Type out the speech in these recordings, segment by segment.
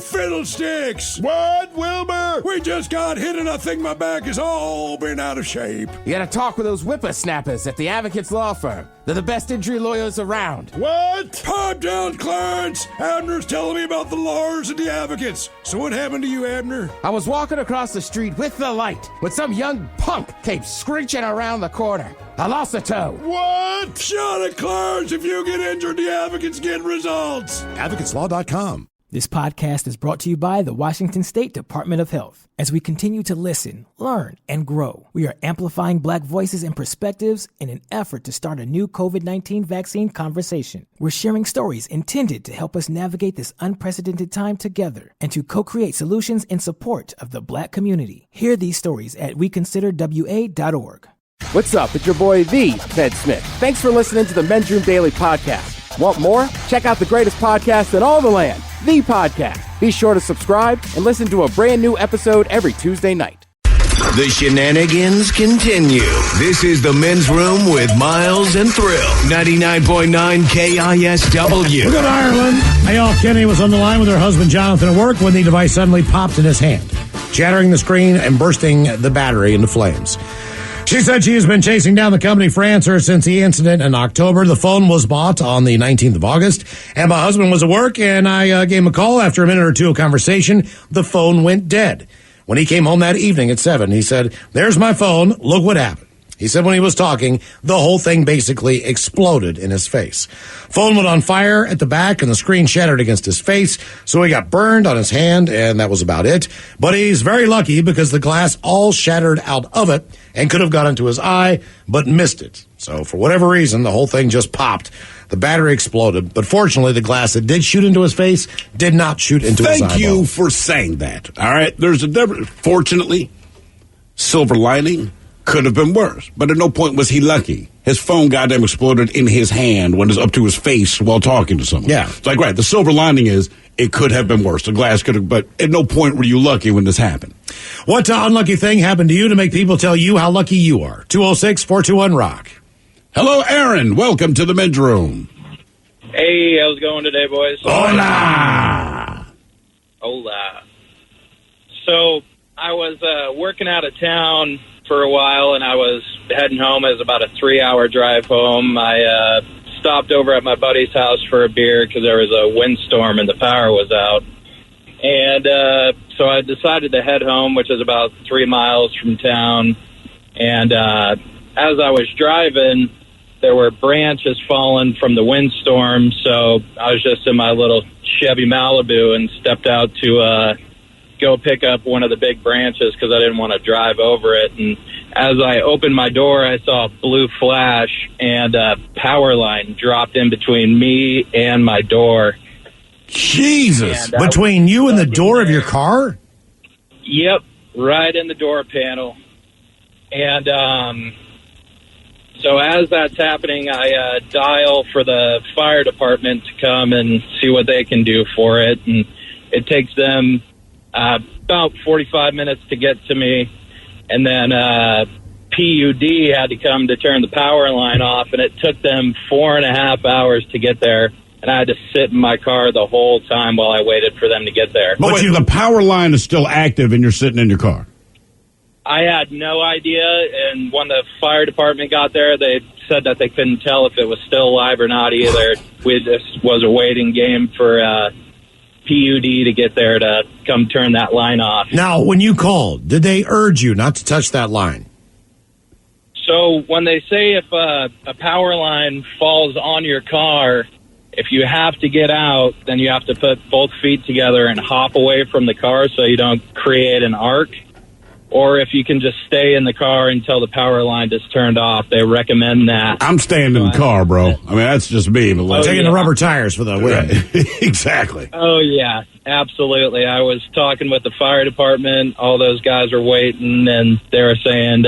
fiddlesticks! What, Wilbur? We just got hit and I think my back has all been out of shape. You gotta talk with those whippersnappers at the Advocates Law Firm. They're the best injury lawyers around. What? Pipe down, Clarence! Abner's telling me about the lawyers and the advocates. So what happened to you, Abner? I was walking across the street with the light when some young punk came screeching around the corner. I lost a toe. What? Shut it, Clarence! If you get injured, the advocates get results. AdvocatesLaw.com. This podcast is brought to you by the Washington State Department of Health. As we continue to listen, learn, and grow, we are amplifying Black voices and perspectives in an effort to start a new COVID-19 vaccine conversation. We're sharing stories intended to help us navigate this unprecedented time together and to co-create solutions in support of the Black community. Hear these stories at weconsiderwa.org. What's up? It's your boy, The Ted Smith. Thanks for listening to the Men's Room Daily Podcast. Want more? Check out the greatest podcast in all the land, The Podcast. Be sure to subscribe and listen to a brand new episode every Tuesday night. The shenanigans continue. This is the Men's Room with Miles and Thrill. 99.9 KISW. Look at Ireland. Ayala Kenny was on the line with her husband Jonathan at work when the device suddenly popped in his hand, shattering the screen and bursting the battery into flames. She said she has been chasing down the company for answers since the incident in October. The phone was bought on the 19th of August, and my husband was at work, and I gave him a call. After a minute or two of conversation, the phone went dead. When he came home that evening at 7, he said, "There's my phone. Look what happened." He said when he was talking, the whole thing basically exploded in his face. Phone went on fire at the back, and the screen shattered against his face, so he got burned on his hand, and that was about it. But he's very lucky because the glass all shattered out of it and could have got into his eye, but missed it. So for whatever reason, the whole thing just popped. The battery exploded, but fortunately, the glass that did shoot into his face did not shoot into his eyeball. Thank you for saying that. All right? There's a difference. Fortunately, silver lining, could have been worse, but at no point was he lucky. His phone goddamn exploded in his hand when it was up to his face while talking to someone. Yeah. It's like, right, the silver lining is it could have been worse. The glass could have, but at no point were you lucky when this happened. What unlucky thing happened to you to make people tell you how lucky you are? 206-421-ROCK. Hello, Aaron. Welcome to the Men's Room. Hey, how's it going today, boys? Hola. Hola. So, I was working out of town for a while, and I was heading home. It was about a 3-hour drive home. I stopped over at my buddy's house for a beer because there was a windstorm and the power was out. And so I decided to head home, which is about 3 miles from town. And as I was driving, there were branches falling from the windstorm, so I was just in my little Chevy Malibu and stepped out to go pick up one of the big branches because I didn't want to drive over it. And as I opened my door, I saw a blue flash and a power line dropped in between me and my door. Jesus. Between you and the door of your car? Yep, right in the door panel. And so as that's happening, I dial for the fire department to come and see what they can do for it. And it takes them about 45 minutes to get to me, and then PUD had to come to turn the power line off, and it took them 4.5 hours to get there, and I had to sit in my car the whole time while I waited for them to get there. But wait, the power line is still active and you're sitting in your car? I had no idea, and when the fire department got there, they said that they couldn't tell if it was still alive or not either. This was a waiting game for PUD to get there to come turn that line off. Now, when you called, did they urge you not to touch that line? So when they say if a power line falls on your car, if you have to get out, then you have to put both feet together and hop away from the car so you don't create an arc. Or if you can just stay in the car until the power line is turned off, they recommend that. I'm staying in the car, bro. I mean, that's just me. But taking the rubber tires for the win. Exactly. Oh, yeah, absolutely. I was talking with the fire department. All those guys were waiting, and they were saying,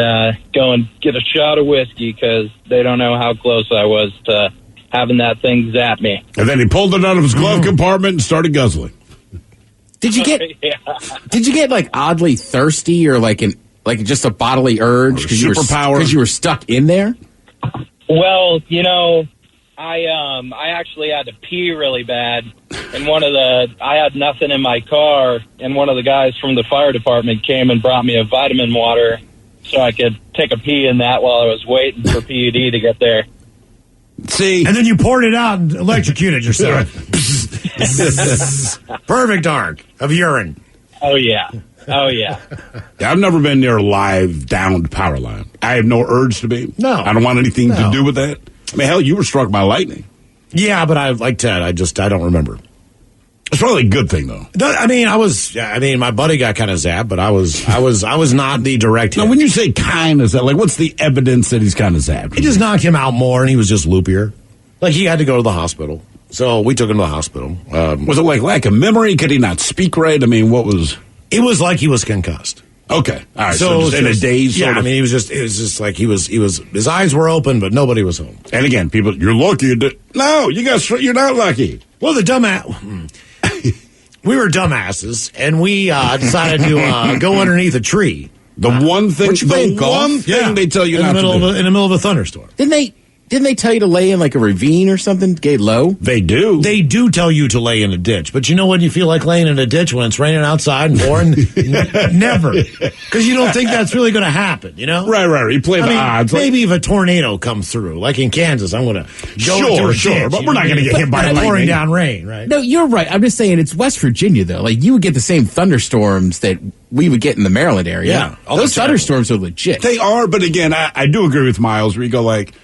go and get a shot of whiskey because they don't know how close I was to having that thing zap me. And then he pulled it out of his glove compartment and started guzzling. Did you get? Did you get like oddly thirsty or like just a bodily urge because you were stuck in there? Well, I actually had to pee really bad, and I had nothing in my car, and one of the guys from the fire department came and brought me a vitamin water so I could take a pee in that while I was waiting for PUD to get there. See? And then you poured it out and electrocuted yourself. Perfect arc of urine. Oh, yeah. Yeah, I've never been near a live downed power line. I have no urge to be. No. I don't want anything to do with that. I mean, hell, you were struck by lightning. Yeah, but like Ted, I don't remember. It's probably a good thing, though. My buddy got kind of zapped, but I was not the direct hit. Now, when you say kind of zapped, like, what's the evidence that he's kind of zapped? It just knocked him out more, and he was just loopier. Like, he had to go to the hospital. So we took him to the hospital. Was it like lack of memory? Could he not speak right? I mean, what was... It was like he was concussed. Okay. All right. So just in a daze. Yeah. I mean, it was just like he was. His eyes were open, but nobody was home. And again, people, you're lucky. No, you're not lucky. Well, the we were dumbasses, and we decided to go underneath a tree. The one thing they tell you not to do in the middle of a thunderstorm. Didn't they tell you to lay in like a ravine or something, get low? They do. They do tell you to lay in a ditch. But you know when you feel like laying in a ditch when it's raining outside and pouring? Never. Because you don't think that's really going to happen, you know? Right. You play the odds. Maybe if a tornado comes through, like in Kansas, I'm going to go into a ditch. But we're not going to get hit by lightning. Pouring down rain, right? No, you're right. I'm just saying it's West Virginia, though. Like, you would get the same thunderstorms that we would get in the Maryland area. Yeah. Those thunderstorms are legit. They are, but again, I do agree with Miles where you go like,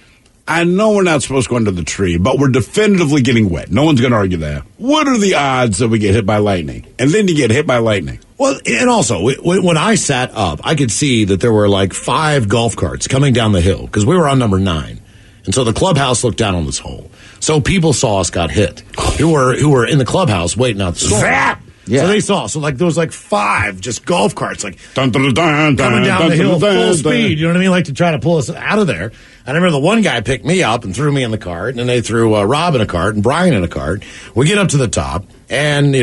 I know we're not supposed to go under the tree, but we're definitively getting wet. No one's going to argue that. What are the odds that we get hit by lightning? And then you get hit by lightning. Well, and also, when I sat up, I could see that there were like 5 golf carts coming down the hill because we were on number 9. And so the clubhouse looked down on this hole. So people saw us got hit who were in the clubhouse waiting out the storm. Zap! Yeah. So they saw. So like there was like 5 just golf carts like coming down the hill full speed. You know what I mean? Like to try to pull us out of there. I remember the one guy picked me up and threw me in the cart, and then they threw Rob in a cart and Brian in a cart. We get up to the top, and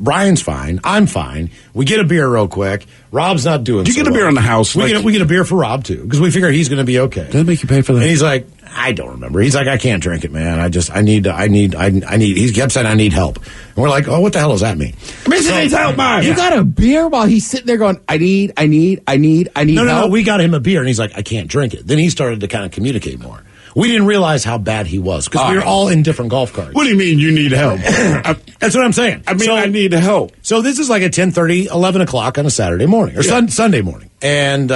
Brian's fine. I'm fine. We get a beer real quick. Rob's not doing. Did you get a beer on the house? We get a bear for Rob too because we figure he's going to be okay. Did they make you pay for that? And he's like, I don't remember. He's like, I can't drink it, man. I need. He kept saying, I need help. And we're like, oh, what the hell does that mean? Mr. needs help, man. You got a beer while he's sitting there going, I need help? No, we got him a beer, and he's like, I can't drink it. Then he started to kind of communicate more. We didn't realize how bad he was because we were all in different golf carts. What do you mean you need help? That's what I'm saying. I mean, I need help. So this is like at 10:30, 11 o'clock on a Saturday morning or Sunday morning. And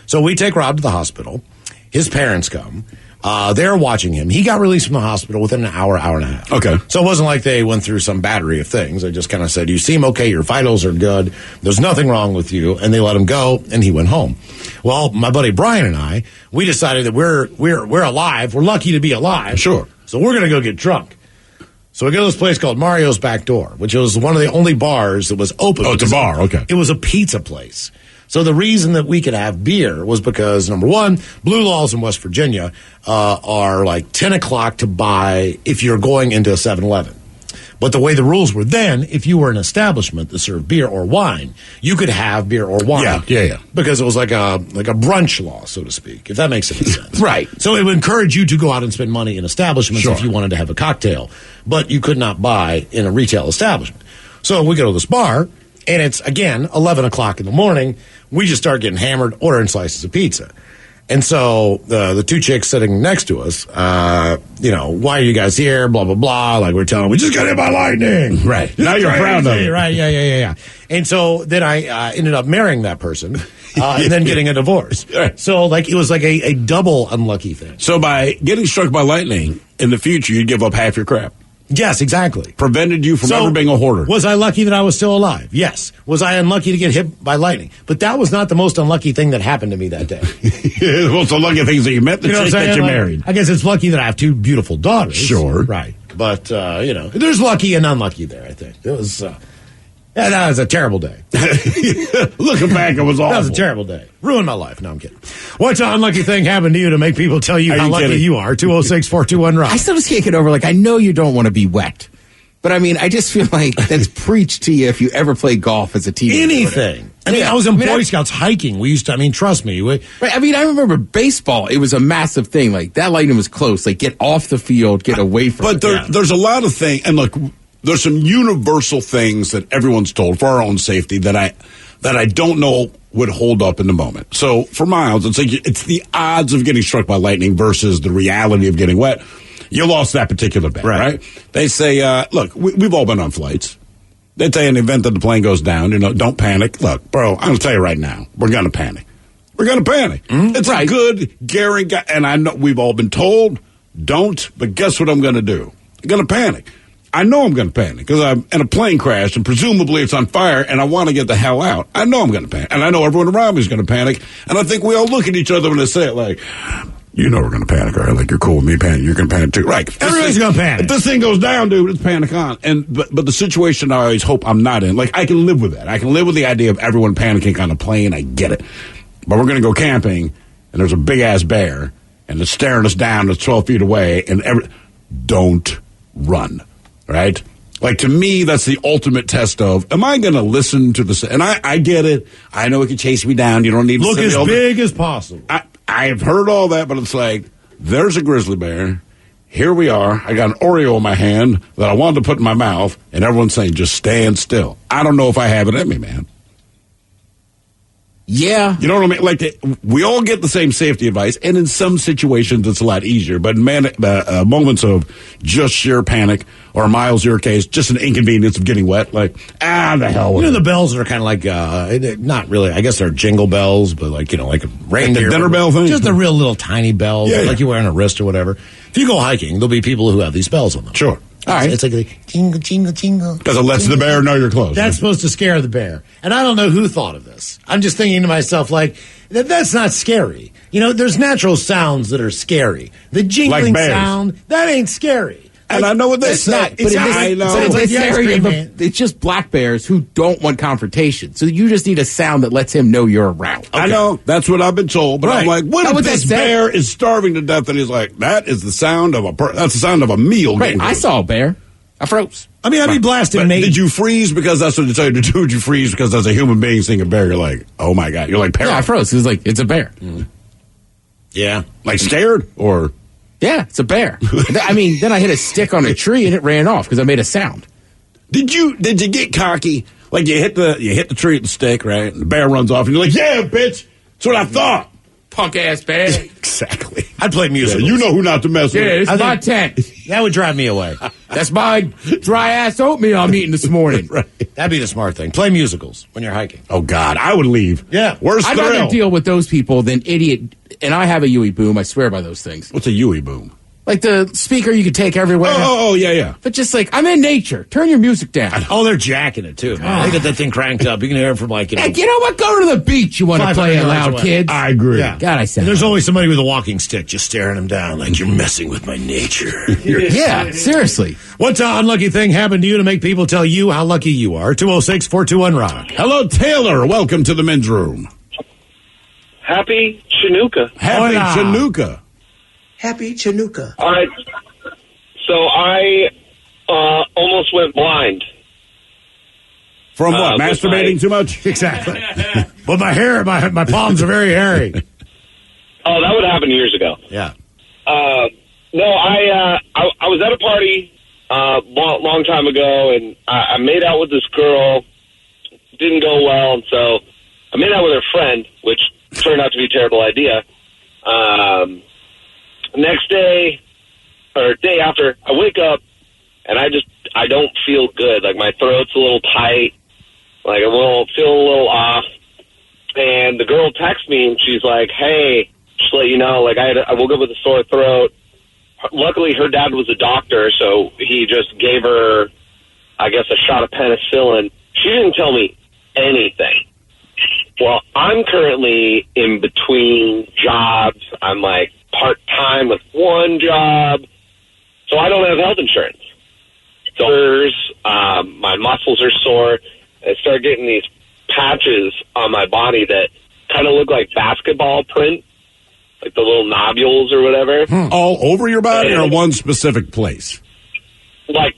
so we take Rob to the hospital. His parents come. They're watching him. He got released from the hospital within an hour and a half. Okay. So it wasn't like they went through some battery of things. They just kind of said, you seem okay. Your vitals are good. There's nothing wrong with you. And they let him go, and he went home. Well, my buddy Brian and I, we decided that we're alive. We're lucky to be alive. Sure. So we're going to go get drunk. So we go to this place called Mario's Back Door, which was one of the only bars that was open. Oh, it's a bar. Okay. It was a pizza place. So the reason that we could have beer was because, number one, blue laws in West Virginia are like 10 o'clock to buy if you're going into a 7-Eleven. But the way the rules were then, if you were an establishment that served beer or wine, you could have beer or wine. Yeah. Because it was like a brunch law, so to speak, if that makes any sense. Right. So it would encourage you to go out and spend money in establishments Sure. if you wanted to have a cocktail. But you could not buy in a retail establishment. So we go to this bar, and it's, again, 11 o'clock in the morning. We just start getting hammered, ordering slices of pizza. And so the 2 chicks sitting next to us, why are you guys here? Blah, blah, blah. Like we're telling them, we just got hit by lightning. Right. Now you're proud of it. Right. Yeah. And so then I ended up marrying that person and then getting a divorce. So like it was like a double unlucky thing. So by getting struck by lightning, in the future, you'd give up half your crap. Yes, exactly. Prevented you from ever being a hoarder. Was I lucky that I was still alive? Yes. Was I unlucky to get hit by lightning? But that was not the most unlucky thing that happened to me that day. The most unlucky things that you met the chick that you married. I guess it's lucky that I have 2 beautiful daughters. Sure. Right. But, there's lucky and unlucky there, I think. It was, that was a terrible day. Looking back, it was awful. That was a terrible day. Ruined my life. No, I'm kidding. What's an unlucky thing happened to you to make people tell you how lucky you are? 206-421-ROCK. I still just can't get over, I know you don't want to be wet. But I mean, I just feel like that's preached to you if you ever play golf as a teenager. Anything. I was in Boy Scouts hiking. We used to, trust me. Right. I mean, I remember baseball. It was a massive thing. Like, that lightning was close. Like, get off the field, get away from it. But there's a lot of things, and look, there's some universal things that everyone's told for our own safety that I don't know would hold up in the moment. So for Miles, it's like it's the odds of getting struck by lightning versus the reality of getting wet. You lost that particular bet, right? They say, look, we've all been on flights. They say in the event that the plane goes down, don't panic. Look, bro, I'm going to tell you right now, we're going to panic. We're going to panic. It's a good guarantee, and I know we've all been told, don't, but guess what I'm going to do? I'm going to panic. I know I'm going to panic because I'm in a plane crash and presumably it's on fire and I want to get the hell out. I know I'm going to panic. And I know everyone around me is going to panic. And I think we all look at each other when they say it like, you know we're going to panic, all right? Like, you're cool with me panic. You're going to panic too. Right. Everybody's going to panic. If this thing goes down, dude, it's panic on. But the situation I always hope I'm not in, like, I can live with that. I can live with the idea of everyone panicking on a plane. I get it. But we're going to go camping and there's a big-ass bear and it's staring us down. It's 12 feet away and don't run. Right? Like, to me, that's the ultimate test of, am I going to listen to the... And I get it. I know it can chase me down. You don't need to... Look as big as possible. I've heard all that, but it's like, there's a grizzly bear. Here we are. I got an Oreo in my hand that I wanted to put in my mouth, and everyone's saying, just stand still. I don't know if I have it in me, man. Yeah. You know what I mean? Like, we all get the same safety advice, and in some situations it's a lot easier. But moments of just sheer panic, or Miles, your case, just an inconvenience of getting wet, like, the hell with it. The bells are kind of like, not really, I guess they're jingle bells, but like a reindeer. Like the dinner bell thing? Just the real little tiny bells, like you wear on a wrist or whatever. If you go hiking, there'll be people who have these bells on them. Sure. All right. It's like a jingle, jingle, jingle. Because it lets the bear know you're close. That's supposed to scare the bear. And I don't know who thought of this. I'm just thinking to myself, like, that's not scary. There's natural sounds that are scary. The jingling sound, that ain't scary. And I know what they say. I know. It's just black bears who don't want confrontation. So you just need a sound that lets him know you're around. Okay. I know. That's what I've been told. But I'm like, what if this bear is starving to death and he's like, that is the sound of that's the sound of a meal. Right. I saw a bear. I froze. I mean, I'd be blasting. Did you freeze because that's what they tell you to do? Did you freeze because as a human being seeing a bear, you're like, oh my God. You're like, paralyzed. Yeah, I froze. It was like, it's a bear. Yeah. Like scared or... Yeah, it's a bear. I mean, then I hit a stick on a tree and it ran off because I made a sound. Did you get cocky? Like you hit the tree with the stick, right? And the bear runs off and you're like, yeah, bitch. That's what I thought. Punk ass bear. Exactly. I'd play music. Yeah, you know who not to mess with. Yeah, it's my tent. That would drive me away. That's my dry ass oatmeal I'm eating this morning. Right. That'd be the smart thing. Play musicals when you're hiking. Oh God, I would leave. Yeah. Worst I'd thrill. rather deal with those people than idiot. And I have a Yui boom. I swear by those things. What's a Yui boom? Like the speaker you can take everywhere. Oh, yeah. But just like, I'm in nature. Turn your music down. Oh, they're jacking it, too, man. They get that thing cranked up. You can hear it from like, Heck, you know what? Go to the beach. You want to play it loud, kids. I agree. Yeah. God, I said there's always somebody with a walking stick just staring them down like, you're messing with my nature. Yeah, seriously. What unlucky thing happened to you to make people tell you how lucky you are? 206-421-ROCK. Hello, Taylor. Welcome to the men's room. Happy Chinooka. Happy Chinooka. Happy Chinooka. All right. So I almost went blind. From what? Masturbating too much? Exactly. But my hair, my palms are very hairy. Oh, that would happen years ago. Yeah. No, I was at a party long time ago, and I made out with this girl. Didn't go well, and so I made out with her friend, which turned out to be a terrible idea. Next day, or day after, I wake up, and I don't feel good. Like, my throat's a little tight. Like, I'm feeling a little off. And the girl texts me, and she's like, hey, just to let you know, like, I woke up with a sore throat. Luckily, her dad was a doctor, so he just gave her, I guess, a shot of penicillin. She didn't tell me anything. Well, I'm currently in between jobs. I'm, like, part-time with one job, so I don't have health insurance. So my muscles are sore. I start getting these patches on my body that kind of look like basketball print, like the little nodules or whatever. All over your body or one specific place? Like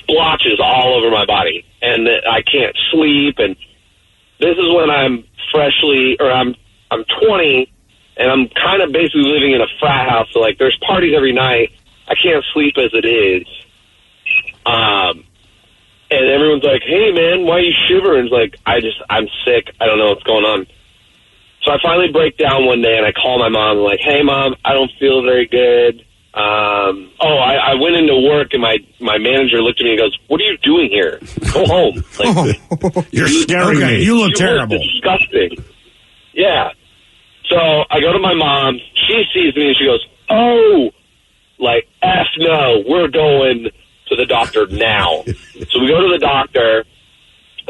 splotches all over my body, and I can't sleep. And this is when I'm 20, and I'm kind of basically living in a frat house. So like, there's parties every night. I can't sleep as it is. And everyone's like, "Hey man, why are you shivering?" It's like, I'm sick. I don't know what's going on. So I finally break down one day and I call my mom. I'm like, "Hey mom, I don't feel very good." I went into work and my manager looked at me and goes, "What are you doing here? Go home." Like, you're scaring me. You look terrible. Disgusting. Yeah. So I go to my mom. She sees me and she goes, "Oh, like F no, we're going to the doctor now." So we go to the doctor.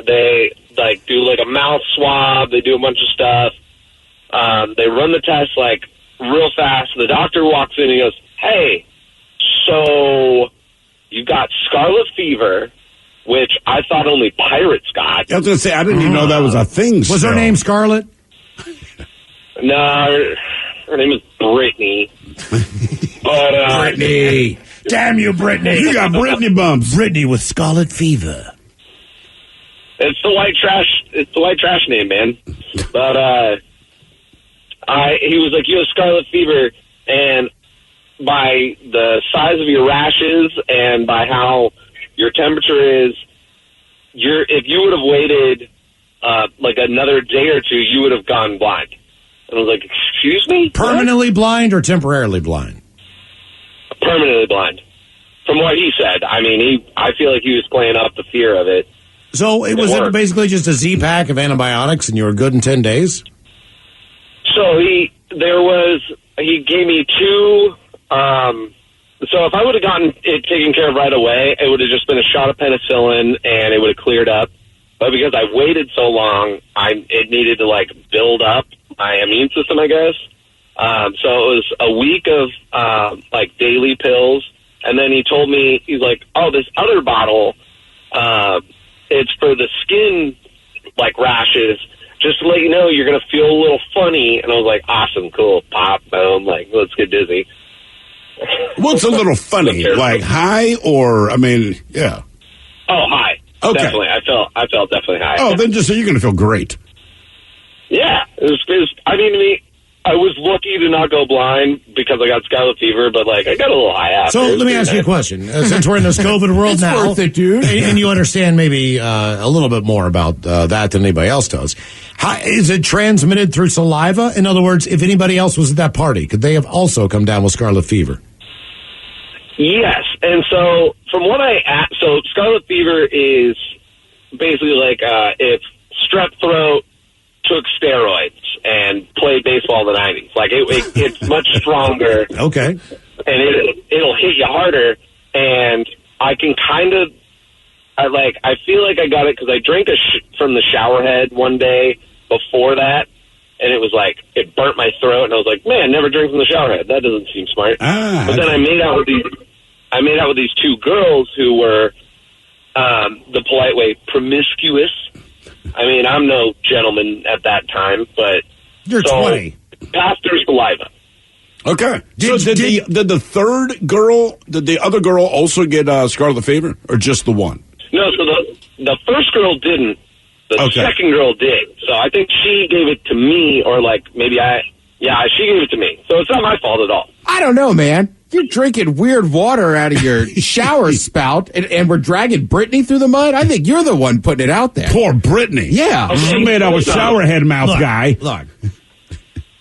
They like do like a mouth swab. They do a bunch of stuff. They run the test like real fast. The doctor walks in and he goes, "Hey, so you got scarlet fever," which I thought only pirates got. I was going to say, I didn't even know that was a thing. Was her name Scarlet? No, her name is Brittany. But Brittany. Damn you, Brittany. You got Brittany bumps. Brittany with scarlet fever. It's the white trash. It's the white trash name, man. But he was like, "You have scarlet fever," and by the size of your rashes and by how your temperature is, if you would have waited like another day or two, you would have gone blind. And I was like, "Excuse me?" Permanently blind or temporarily blind? Permanently blind. From what he said. I mean, I feel like he was playing up the fear of it. So it was basically just a Z-pack of antibiotics and you were good in 10 days? So he gave me two, so if I would have gotten it taken care of right away, it would have just been a shot of penicillin and it would have cleared up. But because I waited so long, it needed to like build up my immune system, I guess. So it was a week of like daily pills, and then he told me, he's like, "Oh, this other bottle, it's for the skin like rashes. Just to let you know, you're gonna feel a little funny." And I was like, "Awesome, cool, pop, boom, like let's get dizzy." What's a little funny? Like high or yeah. Oh, high. Okay. Definitely. I felt definitely high. Oh, then just so you're gonna feel great. Yeah, it was I mean, I was lucky to not go blind because I got scarlet fever, but like I got a little high after. So let me ask you a question. Since we're in this COVID world it's now, worth it, dude. and you understand maybe a little bit more about that than anybody else does. How, is it transmitted through saliva? In other words, if anybody else was at that party, could they have also come down with scarlet fever? Yes, and so from what so scarlet fever is basically like if strep throat took steroids and played baseball in the 90s. Like it's much stronger. Okay. And it'll hit you harder. And I can I feel like I got it because I drank from the shower head one day before that. And it was like, it burnt my throat. And I was like, man, never drink from the shower head. That doesn't seem smart. But then I made out with these two girls who were, the polite way, promiscuous. I mean, I'm no gentleman at that time, but you're 20. Past their saliva. Okay. Did the other girl also get scarlet fever, or just the one? No, so the first girl didn't. The second girl did. So I think she gave it to me, or like maybe she gave it to me. So it's not my fault at all. I don't know, man. You're drinking weird water out of your shower spout, and we're dragging Brittany through the mud? I think you're the one putting it out there. Poor Brittany. Yeah. Okay. She made out with showerhead mouth guy. Look.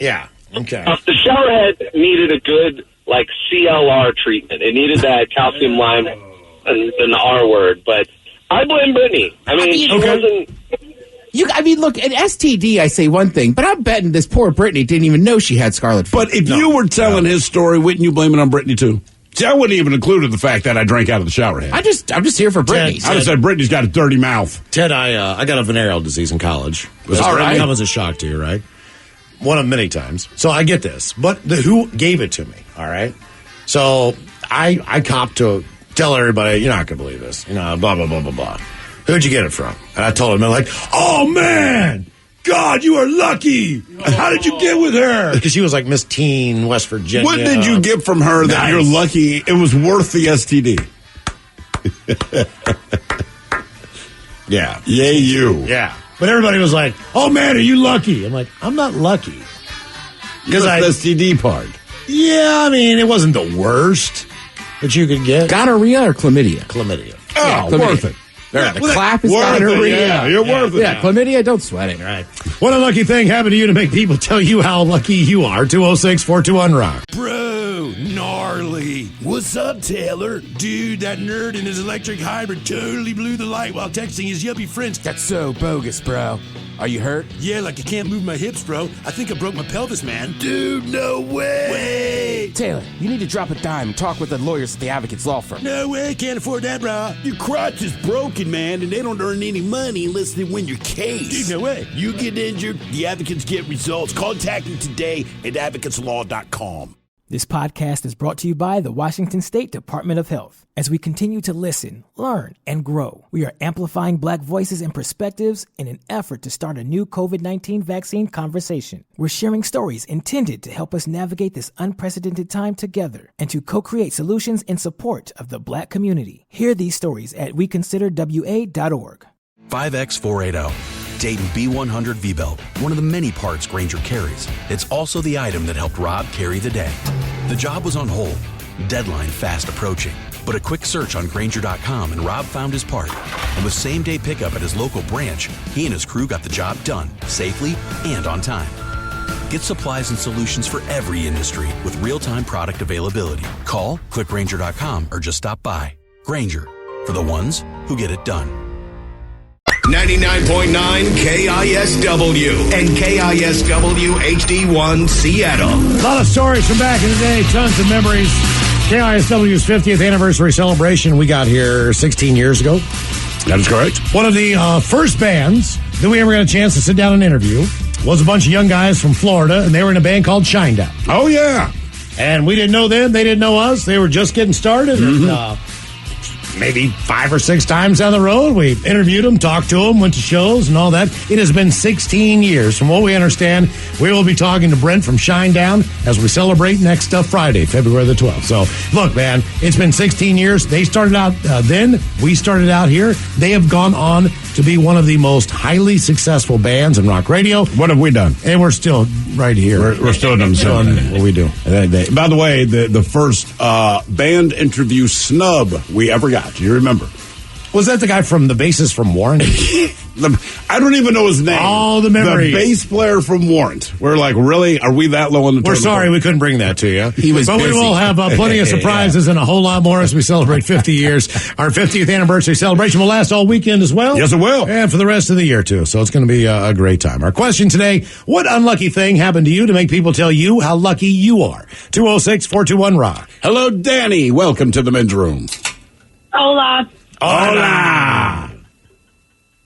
Yeah. Okay. The showerhead needed a good, like, CLR treatment. It needed that calcium lime and the R word, but I blame Brittany. I mean, she wasn't... Look, at STD, I say one thing, but I'm betting this poor Brittany didn't even know she had scarlet fever. But if you were telling his story, wouldn't you blame it on Brittany, too? See, I wouldn't even included the fact that I drank out of the shower head. I'm just here for Brittany. I would have said Brittany's got a dirty mouth. Ted, I got a venereal disease in college. Was all right. That was a shock to you, right? One of many times. So I get this. But who gave it to me, all right? So I copped to tell everybody, you're not going to believe this. Blah, blah, blah, blah, blah. Who'd you get it from? And I told them, they're like, oh, man, God, you are lucky. How did you get with her? Because she was like Miss Teen, West Virginia. What did you get from her that you're lucky it was worth the STD? Yeah. Yay, you. Yeah. But everybody was like, oh, man, are you lucky? I'm like, I'm not lucky. Because the STD part. Yeah, I mean, it wasn't the worst that you could get. Gonorrhea or chlamydia? Chlamydia. Oh, chlamydia. worth it. The clap is gonorrhea. Yeah, you're worth it. Yeah, chlamydia, don't sweat it. Right. What unlucky thing happened to you to make people tell you how lucky you are? 206-421-ROCK. Bro, gnarly. What's up, Taylor? Dude, that nerd in his electric hybrid totally blew the light while texting his yuppie friends. That's so bogus, bro. Are you hurt? Yeah, like I can't move my hips, bro. I think I broke my pelvis, man. Dude, no way. Taylor, you need to drop a dime and talk with the lawyers at the Advocates Law Firm. No way, can't afford that, bro. Your crotch is broken, man, and they don't earn any money unless they win your case. Dude, no way. You get injured, the advocates get results. Contact them today at advocateslaw.com. This podcast is brought to you by the Washington State Department of Health. As we continue to listen, learn, and grow, we are amplifying Black voices and perspectives in an effort to start a new COVID-19 vaccine conversation. We're sharing stories intended to help us navigate this unprecedented time together and to co-create solutions in support of the Black community. Hear these stories at weconsiderwa.org. 5X480. Dayton B100 V-Belt, one of the many parts Grainger carries. It's also the item that helped Rob carry the day. The job was on hold, deadline fast approaching, but a quick search on Grainger.com and Rob found his part. And with same-day pickup at his local branch, he and his crew got the job done, safely and on time. Get supplies and solutions for every industry with real-time product availability. Call, click Grainger.com, or just stop by. Grainger, for the ones who get it done. 99.9 KISW and KISW HD1 Seattle. A lot of stories from back in the day, tons of memories. KISW's 50th anniversary celebration we got here 16 years ago. That is correct. One of the first bands that we ever got a chance to sit down and interview was a bunch of young guys from Florida, and they were in a band called Shinedown. Oh, yeah. And we didn't know them. They didn't know us. They were just getting started. Mm-hmm. And, maybe 5 or 6 times down the road, we interviewed them, talked to them, went to shows and all that. It has been 16 years. From what we understand, we will be talking to Brent from Shinedown as we celebrate next Friday, February the 12th. So, look, man, it's been 16 years. They started out then. We started out here. They have gone on to be one of the most highly successful bands in rock radio. What have we done? And we're still right here. We're still doing what we do. By the way, the first band interview snub we ever got. Do you remember? Was that the guy from the bassist from Warrant? I don't even know his name. All the memories. The bass player from Warrant. We're like, really? Are we that low on the We're sorry we couldn't bring that to you. He was But busy. we will have plenty of surprises and a whole lot more as we celebrate 50 years. Our 50th anniversary celebration will last all weekend as well. Yes, it will. And for the rest of the year, too. So it's going to be a great time. Our question today, what unlucky thing happened to you to make people tell you how lucky you are? 206-421-ROCK. Hello, Danny. Welcome to the men's room. Hola. Hola.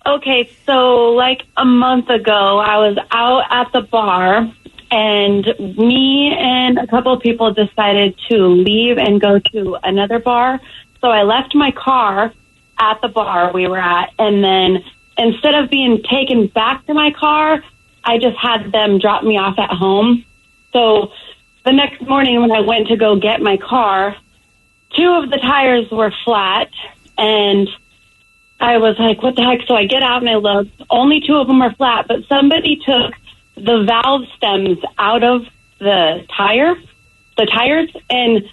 Okay, so like a month ago, I was out at the bar, and me and a couple of people decided to leave and go to another bar. So I left my car at the bar we were at, and then instead of being taken back to my car, I just had them drop me off at home. So the next morning when I went to go get my car, 2 of the tires were flat, and I was like, what the heck? So I get out and I look. Only 2 of them are flat, but somebody took the valve stems out of the tires. And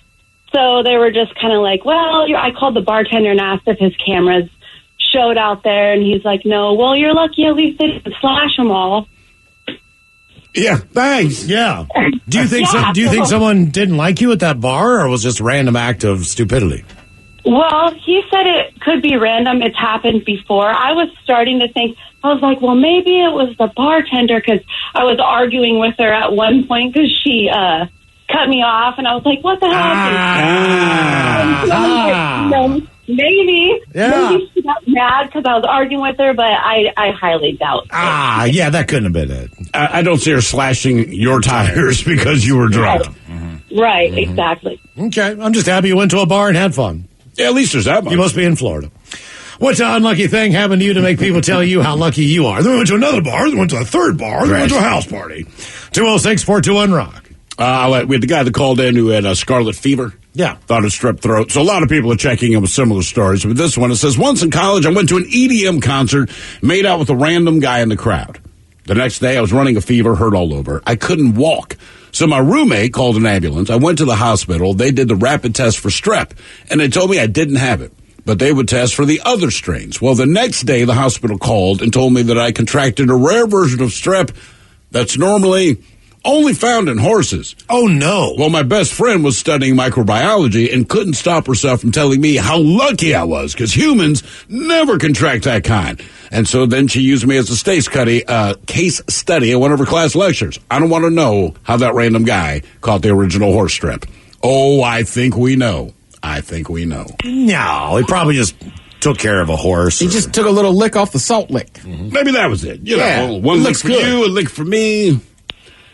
so they were just kind of like, well, I called the bartender and asked if his cameras showed out there. And he's like, no, well, you're lucky at least they didn't slash them all. Yeah, thanks. Yeah. Do you think someone didn't like you at that bar, or was it just a random act of stupidity? Well, he said it could be random. It's happened before. I was starting to think, I was like, well, maybe it was the bartender, because I was arguing with her at one point because she cut me off, and I was like, what the hell? Maybe. Yeah. Maybe she got mad because I was arguing with her, but I highly doubt it. Yeah, that couldn't have been it. I don't see her slashing your tires because you were drunk. Right, exactly. Okay, I'm just happy you went to a bar and had fun. Yeah, at least there's that much. You must be in Florida. What's an unlucky thing happened to you to make people tell you how lucky you are? Then we went to another bar, then went to a third bar, then went to a house party. 206-421-ROCK. We had the guy that called in who had a scarlet fever. Yeah. Thought of strep throat. So a lot of people are checking in with similar stories. But this one, it says, once in college, I went to an EDM concert, made out with a random guy in the crowd. The next day, I was running a fever, hurt all over. I couldn't walk. So my roommate called an ambulance. I went to the hospital. They did the rapid test for strep, and they told me I didn't have it. But they would test for the other strains. Well, the next day, the hospital called and told me that I contracted a rare version of strep that's normally only found in horses. Oh, no. Well, my best friend was studying microbiology and couldn't stop herself from telling me how lucky I was, because humans never contract that kind. And so then she used me as a case study at one of her class lectures. I don't want to know how that random guy caught the original horse strep. Oh, I think we know. No, he probably just took care of a horse. He just took a little lick off the salt lick. Mm-hmm. Maybe that was it. You Yeah, know, one lick for you, a lick for me.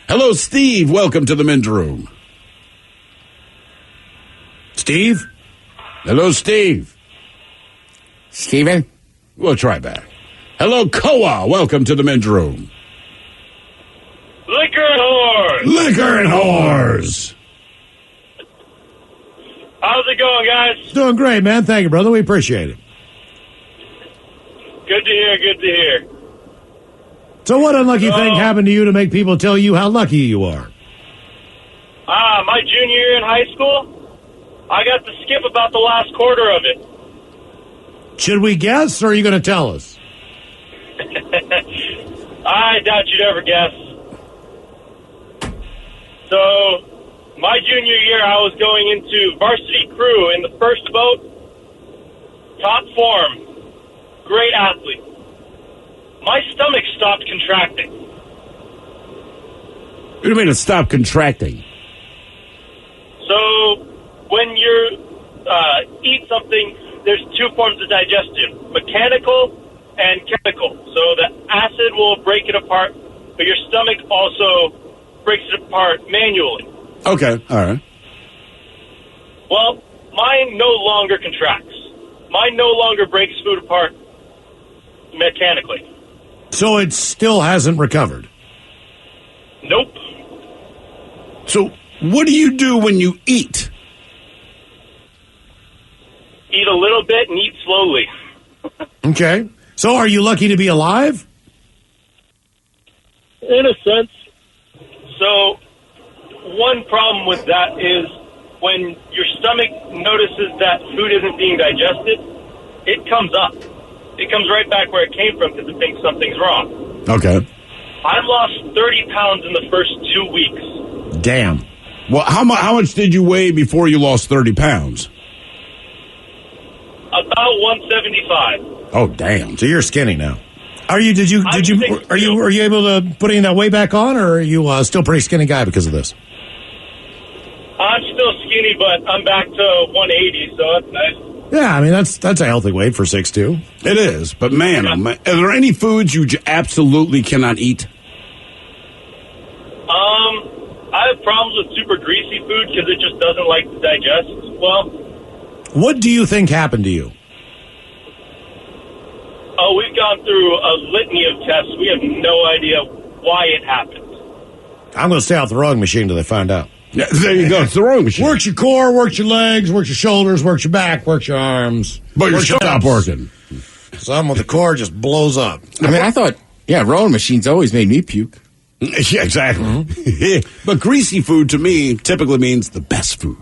Hello, Steve. Welcome to the men's room. Steve? Hello, Steve. Steven? We'll try back. Hello, Koa. Welcome to the men's room. Liquor and whores. Liquor and whores. How's it going, guys? Doing great, man. Thank you, brother. We appreciate it. Good to hear, good to hear. So what unlucky thing happened to you to make people tell you how lucky you are? My junior year in high school, I got to skip about the last quarter of it. Should we guess, or are you going to tell us? I doubt you'd ever guess. So, my junior year, I was going into varsity crew in the first boat. Top form. Great athlete. My stomach stopped contracting. What do you mean it stopped contracting? So, when you eat something, there's two forms of digestion, mechanical and chemical. So the acid will break it apart, but your stomach also breaks it apart manually. Okay, all right. Well, mine no longer contracts. Mine no longer breaks food apart mechanically. So it still hasn't recovered? Nope. So what do you do when you eat? Eat a little bit and eat slowly. Okay. So are you lucky to be alive? In a sense. So, one problem with that is when your stomach notices that food isn't being digested, it comes up. It comes right back where it came from because it thinks something's wrong. Okay. I've lost 30 pounds in the first 2 weeks. Damn. Well, how much did you weigh before you lost 30 pounds? About 175. Oh, damn. So you're skinny now. Are you able to put any of that weight back on, or are you still a pretty skinny guy because of this? I'm still skinny, but I'm back to 180, so that's nice. Yeah, I mean, that's a healthy weight for 6'2". It is, but man, oh man, are there any foods you absolutely cannot eat? I have problems with super greasy food because it just doesn't like to digest well. What do you think happened to you? Oh, we've gone through a litany of tests. We have no idea why it happened. I'm going to stay off the rowing machine until they find out. Yeah, there you go. It's the rowing machine. Works your core, works your legs, works your shoulders, works your back, works your arms. But your works your stop abs. working. Something with the core just blows up. I mean, I thought, rowing machines always made me puke. Yeah, exactly. Mm-hmm. But greasy food to me typically means the best food.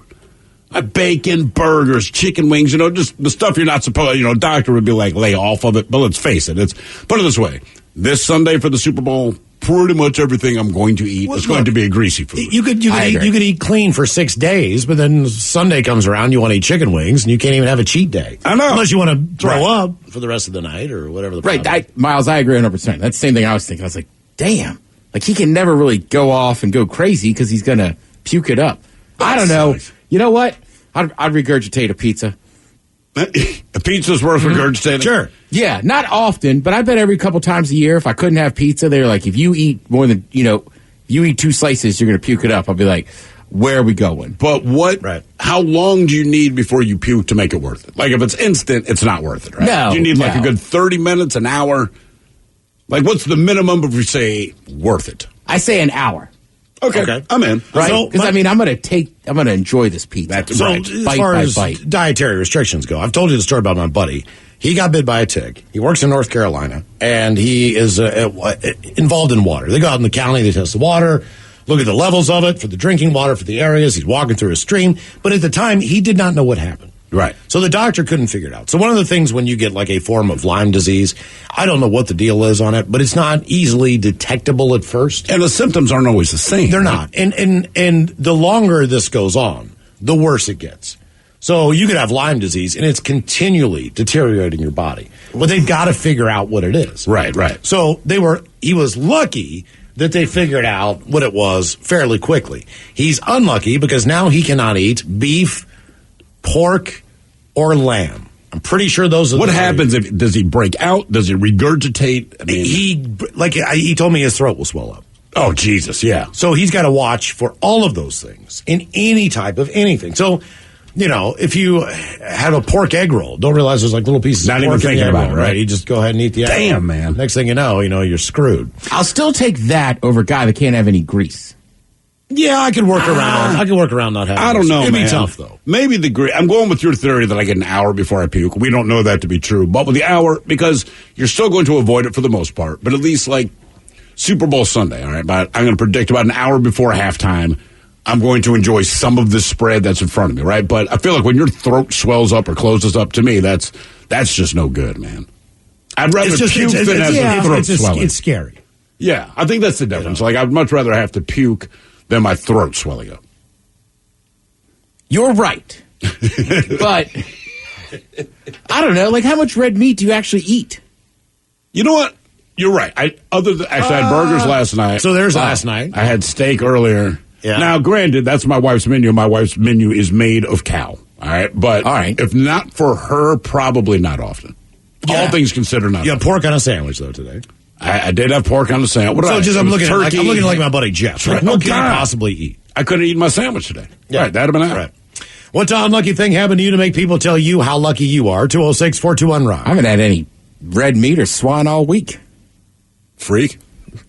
Bacon, burgers, chicken wings, just the stuff you're not supposed, doctor would be like, lay off of it. But let's face it, put it this way. This Sunday for the Super Bowl, pretty much everything I'm going to eat is going to be a greasy food. You could eat clean for 6 days, but then Sunday comes around, you want to eat chicken wings, and you can't even have a cheat day. I know. Unless you want to throw up for the rest of the night or whatever the problem is. Miles, I agree 100%. That's the same thing I was thinking. I was like, damn. Like, he can never really go off and go crazy because he's going to puke it up. I don't know. You know what? I'd regurgitate a pizza. A pizza's worth regurgitating? Sure. Yeah, not often, but I bet every couple times a year, if I couldn't have pizza, they're like, if you eat more than, if you eat 2 slices, you're going to puke it up. I'll be like, where are we going? But how long do you need before you puke to make it worth it? Like, if it's instant, it's not worth it, right? No. Do you need a good 30 minutes, an hour? Like, what's the minimum if you say worth it? I say an hour. Okay. I'm in. Right? So, Because, I'm going to enjoy this pizza. That's So right. as Bite far by as bite. dietary restrictions go, I've told you the story about my buddy. He got bit by a tick. He works in North Carolina, and he is involved in water. They go out in the county, they test the water, look at the levels of it for the drinking water, for the areas. He's walking through a stream. But at the time, he did not know what happened. Right. So the doctor couldn't figure it out. So one of the things when you get like a form of Lyme disease, I don't know what the deal is on it, but it's not easily detectable at first. And the symptoms aren't always the same. They're not. And the longer this goes on, the worse it gets. So you could have Lyme disease, and it's continually deteriorating your body. But they've got to figure out what it is. Right. So he was lucky that they figured out what it was fairly quickly. He's unlucky because now he cannot eat beef, pork, or lamb. I'm pretty sure those are What happens if does he break out? Does he regurgitate? I mean, he told me his throat will swell up. Oh, Jesus, yeah. So he's got to watch for all of those things in any type of anything. So, if you have a pork egg roll, don't realize there's like little pieces Not of even pork in the thinking egg about roll, it, right? You just go ahead and eat the egg roll. Damn, man. Next thing you know, you're screwed. I'll still take that over a guy that can't have any grease. Yeah, I could work around. I could work around not having I don't know, It'd man. be tough, though. Maybe I'm going with your theory that I get an hour before I puke. We don't know that to be true. But with the hour, because you're still going to avoid it for the most part, but at least like Super Bowl Sunday, all right? But I'm going to predict about an hour before halftime, I'm going to enjoy some of this spread that's in front of me, right? But I feel like when your throat swells up or closes up, to me, that's just no good, man. I'd rather puke than have the throat swelling. It's scary. Yeah, I think that's the difference. Like, I'd much rather have to puke than my throat swelling up. You're right. But, I don't know, like how much red meat do you actually eat? You know what? You're right. I had burgers last night. So there's last night. I had steak earlier. Yeah. Now, granted, that's my wife's menu. My wife's menu is made of cow. All right. But if not for her, probably not often. Yeah. All things considered, not You often. had pork on a sandwich, though, today. I did have pork on the sandwich. I'm looking at like my buddy Jeff. Right. What Oh, can you God. possibly eat? I couldn't eat my sandwich today. Yeah. Right. That'd have been out. Right. What unlucky thing happened to you to make people tell you how lucky you are? 206-421-ROCK. I haven't had any red meat or swine all week. Freak.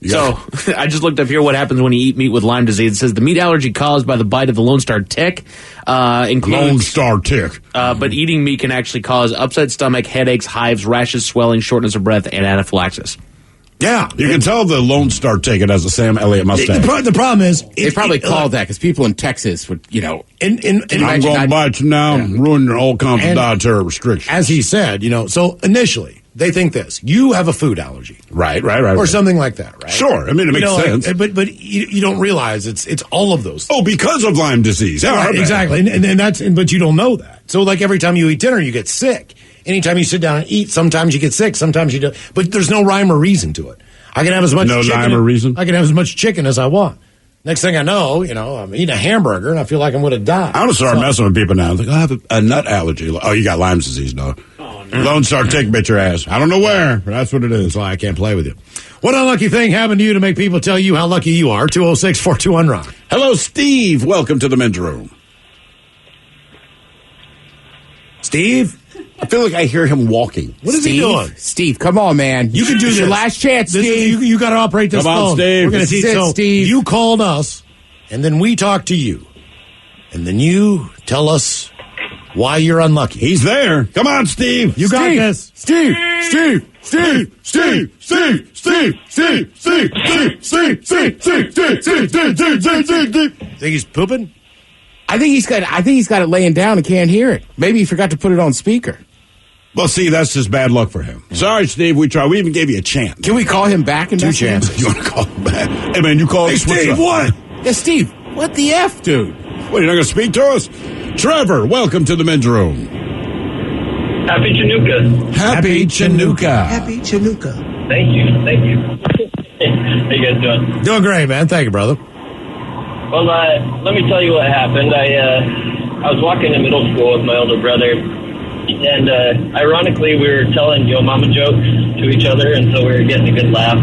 So, I just looked up here what happens when you eat meat with Lyme disease. It says the meat allergy caused by the bite of the Lone Star tick includes... Lone Star tick. But eating meat can actually cause upset stomach, headaches, hives, rashes, swelling, shortness of breath, and anaphylaxis. Yeah. You can tell the Lone Star tick it has a Sam Elliott mustache. The problem is... They probably called that because people in Texas would, I'm going to bite you now and ruin your all kinds of dietary restrictions. As he said, so initially, they think this. You have a food allergy. Right. Or something like that, right? Sure. I mean, it makes sense. But you don't realize it's all of those things. Oh, because of Lyme disease. Yeah, right, exactly. But you don't know that. So like every time you eat dinner, you get sick. Anytime you sit down and eat, sometimes you get sick, sometimes you don't. But there's no rhyme or reason to it. I can have as much rhyme or reason? I can have as much chicken as I want. Next thing I know, I'm eating a hamburger and I feel like I'm going to die. I'm going to start messing with people now. Like, I have a nut allergy. Oh, you got Lyme disease, dog. Oh, no. Lone Star tick bit your ass. I don't know where, but that's what it is. That's why I can't play with you. What unlucky thing happened to you to make people tell you how lucky you are? 206-421-ROCK. Hello, Steve. Welcome to the men's room. Steve? I feel like I hear him walking. What is he doing? Steve, come on, man. You can do this. Your last chance, Steve. You got to operate this Come on, phone. Steve. We're going to teach Steve. You called us, and then we talked to you. And then you tell us why you're unlucky. He's there. Come on, Steve. You got this. Steve. Think he's pooping? I think he's got it laying down and can't hear it. Maybe he forgot to put it on speaker. Well, see, that's just bad luck for him. Sorry, Steve. We tried. We even gave you a chance. Can we call him back? Two chances. You want to call him back? Hey, man, you called. Hey, Steve, what? Yeah, Steve. What the F, dude? What, you're not going to speak to us? Trevor, welcome to the men's room. Happy Chinooka. Happy Chinooka. Happy Chinooka. Thank you. How you guys doing? Doing great, man. Thank you, brother. Well, let me tell you what happened. I was walking in middle school with my older brother, and ironically, we were telling Yo Mama jokes to each other, and so we were getting a good laugh.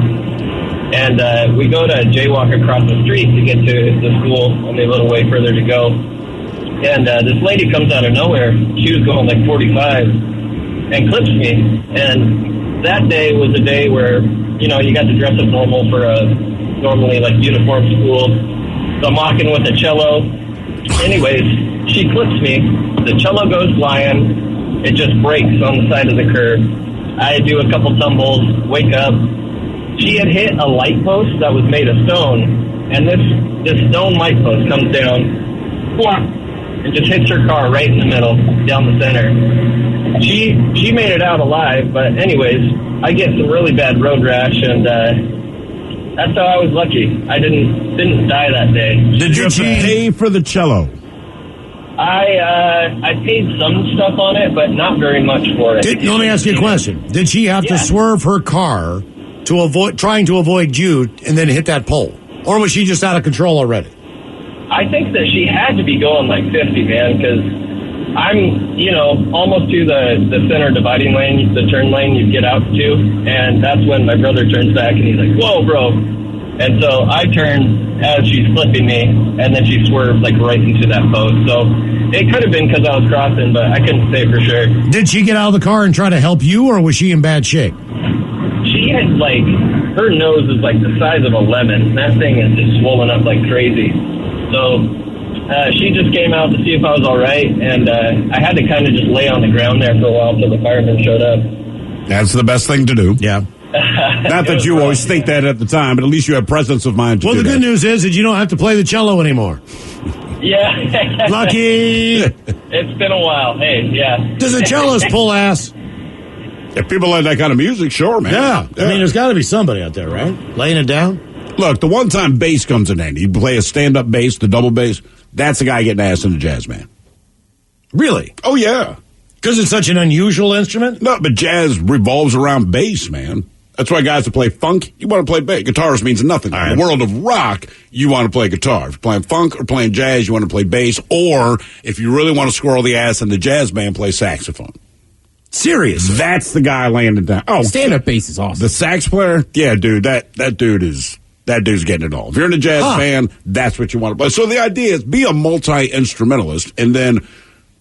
And we go to jaywalk across the street to get to the school, only a little way further to go. And this lady comes out of nowhere. She was going like 45 and clips me. And that day was a day where, you got to dress up normal for a normally like uniform school. So I'm walking with the cello. Anyways, she clips me. The cello goes flying. It just breaks on the side of the curb. I do a couple tumbles, wake up. She had hit a light post that was made of stone, and this stone light post comes down, whop, and just hits her car right in the middle, down the center. She made it out alive, but anyways, I get some really bad road rash, and that's how I was lucky. I didn't die that day. Did you pay for the cello? I paid some stuff on it, but not very much for it. Let me ask you a question. Did she have to swerve her car trying to avoid you and then hit that pole? Or was she just out of control already? I think that she had to be going like 50, man, because I'm, almost to the center dividing lane, the turn lane you get out to, and that's when my brother turns back and he's like, whoa, bro. And so I turn as she's flipping me, and then she swerved like right into that post. So it could have been because I was crossing, but I couldn't say for sure. Did she get out of the car and try to help you, or was she in bad shape? She had her nose is like the size of a lemon. That thing is just swollen up like crazy. So she just came out to see if I was all right, and I had to kind of just lay on the ground there for a while until the firemen showed up. That's the best thing to do. Yeah. Not that you always think that at the time, but at least you have presence of mind to do that. Well, the good news is that you don't have to play the cello anymore. Yeah. Lucky. It's been a while. Hey, yeah. Does a cellist pull ass? If people like that kind of music, sure, man. Yeah. I mean, there's got to be somebody out there, right? Laying it down? Look, the one time bass comes in handy. You play a stand-up bass, the double bass, that's the guy getting ass in the jazz, man. Really? Oh, yeah. Because it's such an unusual instrument? No, but jazz revolves around bass, man. That's why guys that play funk, you want to play bass. Guitars means nothing. In the world of rock, you want to play guitar. If you're playing funk or playing jazz, you want to play bass. Or, if you really want to squirrel the ass in the jazz band, play saxophone. Serious? That's the guy laying it down. Oh, stand-up bass is awesome. The sax player? Yeah, dude, that dude's getting it all. If you're in a jazz band, that's what you want to play. So the idea is be a multi-instrumentalist and then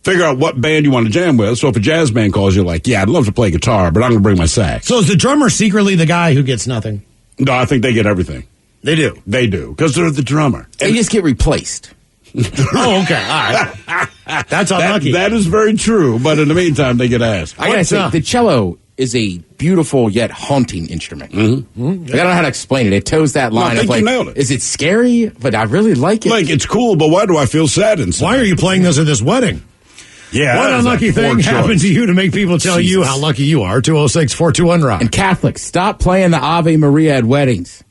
figure out what band you want to jam with. So if a jazz band calls you, like, yeah, I'd love to play guitar, but I'm going to bring my sax. So is the drummer secretly the guy who gets nothing? No, I think they get everything. They do? They do, because they're the drummer. They just get replaced. Oh, okay. All right. That's unlucky. That is very true, but in the meantime, they get asked. I gotta say, the cello is a beautiful yet haunting instrument. Mm-hmm. I don't know how to explain it. It toes that line I think of like, you nailed it. Is it scary? But I really like it. Like, it's cool, but why do I feel sad inside? Why are you playing this at this wedding? Yeah. What unlucky thing happened to you to make people tell you how lucky you are? 206-421-ROCK. And Catholics, stop playing the Ave Maria at weddings.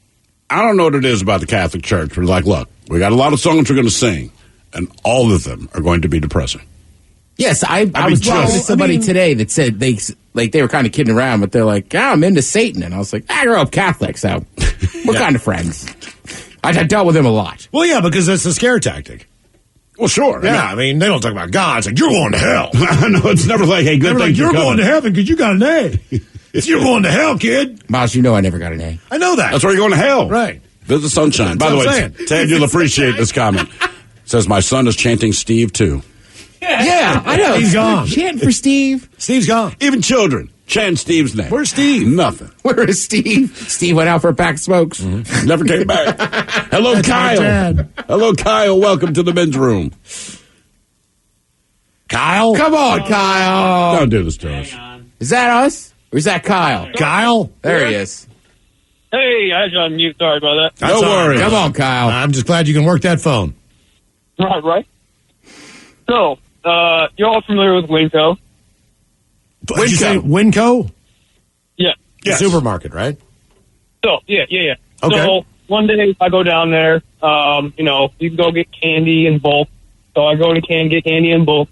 I don't know what it is about the Catholic Church. We're like, look, we got a lot of songs we're going to sing, and all of them are going to be depressing. Yes, I was talking to somebody today that said they were kind of kidding around, but they're like, I'm into Satan. And I was like, I grew up Catholic, so we're kind of friends. I dealt with him a lot. Well, yeah, because that's the scare tactic. Well, sure. Yeah, I mean, they don't talk about God. It's like, you're going to hell. No, it's never like, hey, good thing you're going to heaven because you got an A. You're going to hell, kid. Miles, you know I never got an A. I know that. That's where you're going to hell. Right. Visit Sunshine. By the way, Ted, you'll appreciate this comment. Says, my son is chanting Steve, too. Yeah, I know. He's gone. Chanting for Steve. Steve's gone. Even children chant Steve's name. Where's Steve? Nothing. Where is Steve? Steve went out for a pack of smokes. Mm-hmm. Never came back. Hello, Kyle. Hello, Kyle. Welcome to the men's room. Kyle? Come on, Kyle. Don't do this to us. Is that us? Or is that Kyle? Kyle? There he is. Hey, I was on mute. Sorry about that. No worries. Come on, Kyle. I'm just glad you can work that phone. Right. So, you're all familiar with Winco. Did you say Winco? Yeah. Yes. Supermarket, right? So, yeah. Okay. So, one day I go down there, you can go get candy in bulk. So I go to get candy in bulk.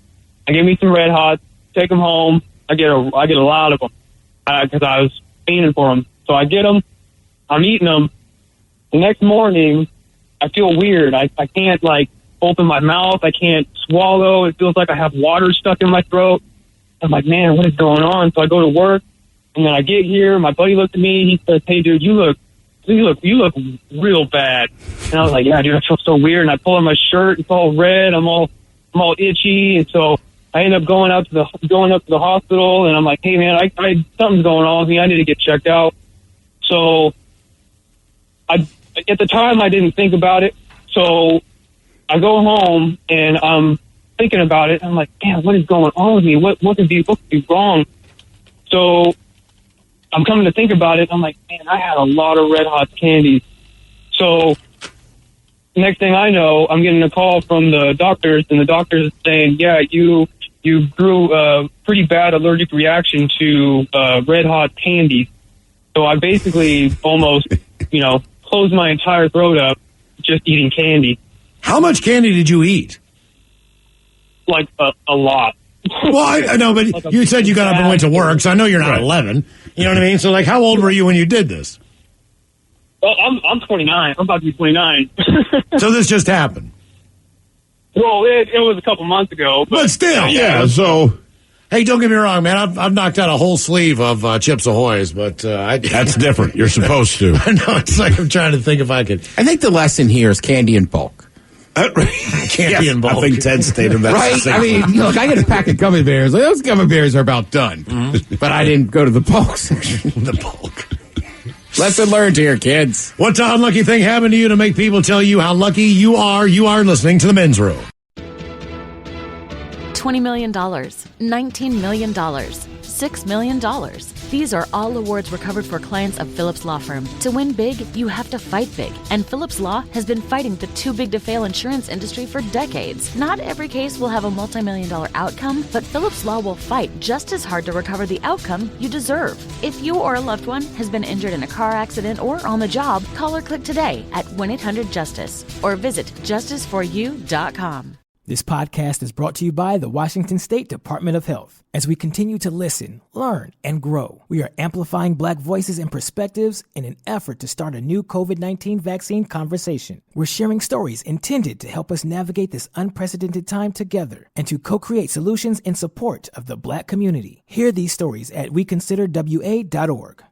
I get me some Red Hots, take them home. I get a lot of them because I was fiending for them. So I get them. I'm eating them. The next morning, I feel weird. I can't, open my mouth. I can't swallow. It feels like I have water stuck in my throat. I'm like, man, what is going on? So I go to work, and then I get here. My buddy looks at me. He says, hey, dude, you look real bad. And I was like, yeah, dude, I feel so weird. And I pull on my shirt. It's all red. I'm all itchy. And so I end up going up to the hospital, and I'm like, hey, man, something's going on with me. I need to get checked out. So at the time, I didn't think about it. So I go home and I'm thinking about it. I'm like, damn, what is going on with me? What could be wrong? So I'm coming to think about it. I'm like, man, I had a lot of Red Hot candies. So next thing I know, I'm getting a call from the doctors, and the doctors saying, yeah, you grew a pretty bad allergic reaction to Red Hot candies. So I basically almost, closed my entire throat up just eating candy. How much candy did you eat? Like a lot. Well, I know, but like you said you got up and went to work, so I know you're not 11. You know what I mean? So, like, how old were you when you did this? Well, I'm 29. I'm about to be 29. So this just happened? Well, it was a couple months ago. But still. Yeah, so... Hey, don't get me wrong, man. I've knocked out a whole sleeve of Chips Ahoy's, but... That's different. You're supposed to. I know. It's like I'm trying to think if I could... I think the lesson here is candy in bulk. Candy in bulk. I think Ted stated that. Right? I mean, look, I get a pack of gummy bears. Like, those gummy bears are about done. Mm-hmm. But I didn't go to the bulk section. The bulk. Lesson learned here, kids. What unlucky thing happened to you to make people tell you how lucky you are? You are listening to The Men's Room. $20 million, $19 million, $6 million. These are all awards recovered for clients of Phillips Law Firm. To win big, you have to fight big. And Phillips Law has been fighting the too big to fail insurance industry for decades. Not every case will have a multi-million-dollar outcome, but Phillips Law will fight just as hard to recover the outcome you deserve. If you or a loved one has been injured in a car accident or on the job, call or click today at 1-800-JUSTICE or visit justiceforyou.com. This podcast is brought to you by the Washington State Department of Health. As we continue to listen, learn, and grow, we are amplifying Black voices and perspectives in an effort to start a new COVID-19 vaccine conversation. We're sharing stories intended to help us navigate this unprecedented time together and to co-create solutions in support of the Black community. Hear these stories at weconsiderwa.org.